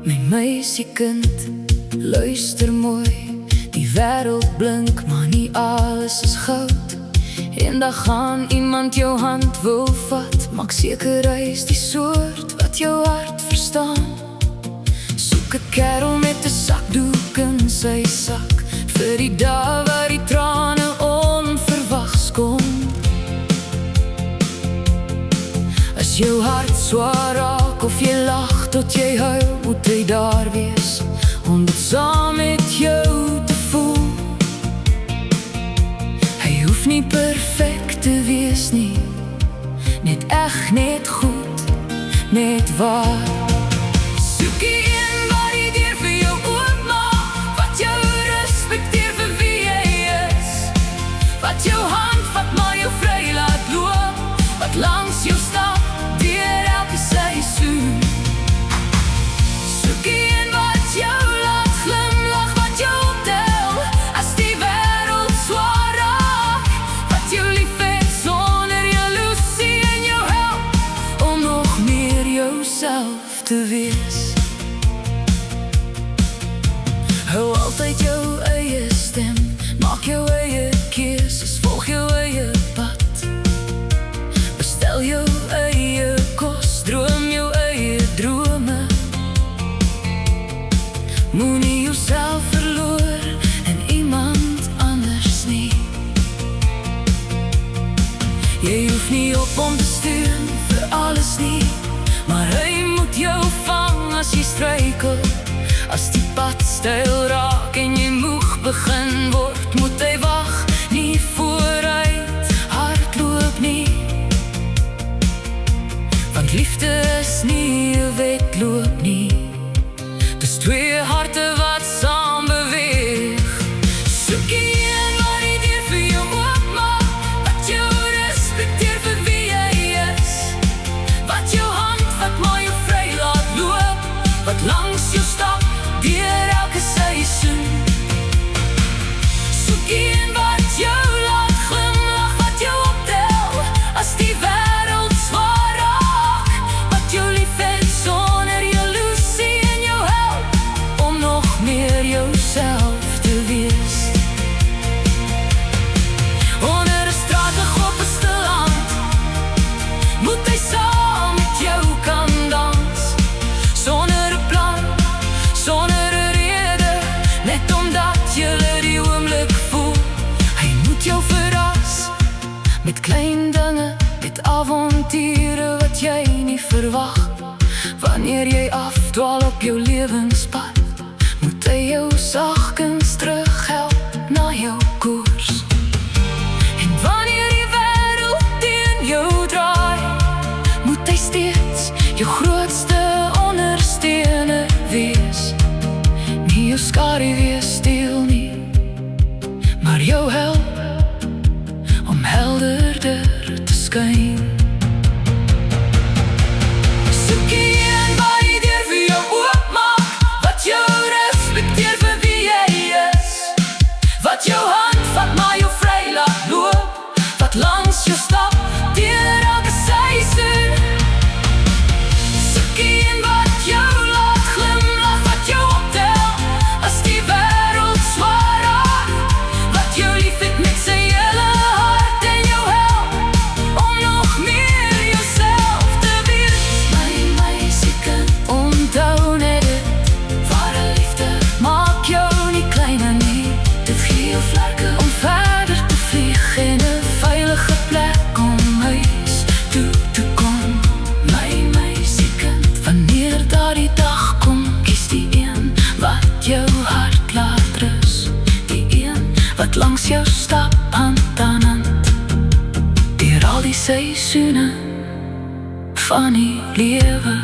My meisiekind, luister mooi. Die wêreld blink, maar nie alles is goud. Eendag gaan iemand jou hand wil vat. Maak seker hy is die soort wat jou hart verstaan. Soek 'n kerel met 'n sakdoek in sy sak, vir die dae waar die trane onverwags kom. As jou hart swaar raak of jy lag tot jy huil, moet hy daar wees om dit saam met jou te voel. Hy hoef nie perfect te wees nie, net eg, net goed, net waar. Soek die een wat die deur vir jou oopmaak, wat jou respekteer vir wie jy is, wat jou hand vat maar jou vry laat loop, wat langs jou stap deur elke seisoen. Soek die een wat jou laat glimlag, wat jou optel as die wêreld swaar raak, wat jou lief het sonder jaloesie en jou help om nog meer jouself te wees. Hou altyd jou eie stem, maak jou eie keuses, volg jou eie pad. Bestel jou eie kos, droom jou eie drome. Moenie jouself verloor in iemand anders nie. Jy hoef nie op hom te steun vir alles nie, maar hy moet jou vang as jy struikel. As die pad styl raak en jy moeg begin word, moet hy wag, nie vooruit hardloop nie. Want liefde is nie 'n wedloop nie, dis twee harte wat saam beweeg. Soek die een wat die deur vir jou oopmaak, wat jou respekteer vir wie jy is, wat jou hand vat maar jou vry laat loop, wat langs jou stap deur elke seisoen. Soek die een wat jou laat glimlag, wat jou optel as die wêreld swaar raak, wat jou lief het sonder jaloesie en jou help om nog meer jouself te wees. Onder 'n straatlig op 'n stil land, moet hy saam met jou kan dans, sonder 'n plan, sonder 'n rede, net omdat julle die oomblik voel. Hy moet jou verras met klein dinge, met avonture wat jy nie verwag. Wanneer jy afdwaal op jou lewenspad, moet hy jou sagkens terughelp na jou koers. En wanneer die wêreld teen jou draai, moet hy steeds jou grootste ondersteuner wees. Nie jou skaduwee steel nie, maar jou help om helderder te skyn. Soek die een wat die deur vir jou oopmaak, wat jou respekteer vir wie jy is, wat jou hand vat maar jou vry laat loop, wat langs jou stap deur elke seisoen. Soek die een wat jou laat glimlag, wat jou optel as die wêreld swaar raak, wat jou lief het met sy hele hart en jou help om nog meer jouself te wees. My meisiekind, onthou net dit, ware liefde maak jou nie kleiner nie, dit gee jou vlerke om verder te vlieg en 'n veilige plek om huis toe te kom. My meisiekind, wanneer daardie dag kom, kies die een wat jou hart laat rus, die een wat langs jou stap hand aan hand, deur al die seisoene van die lewe.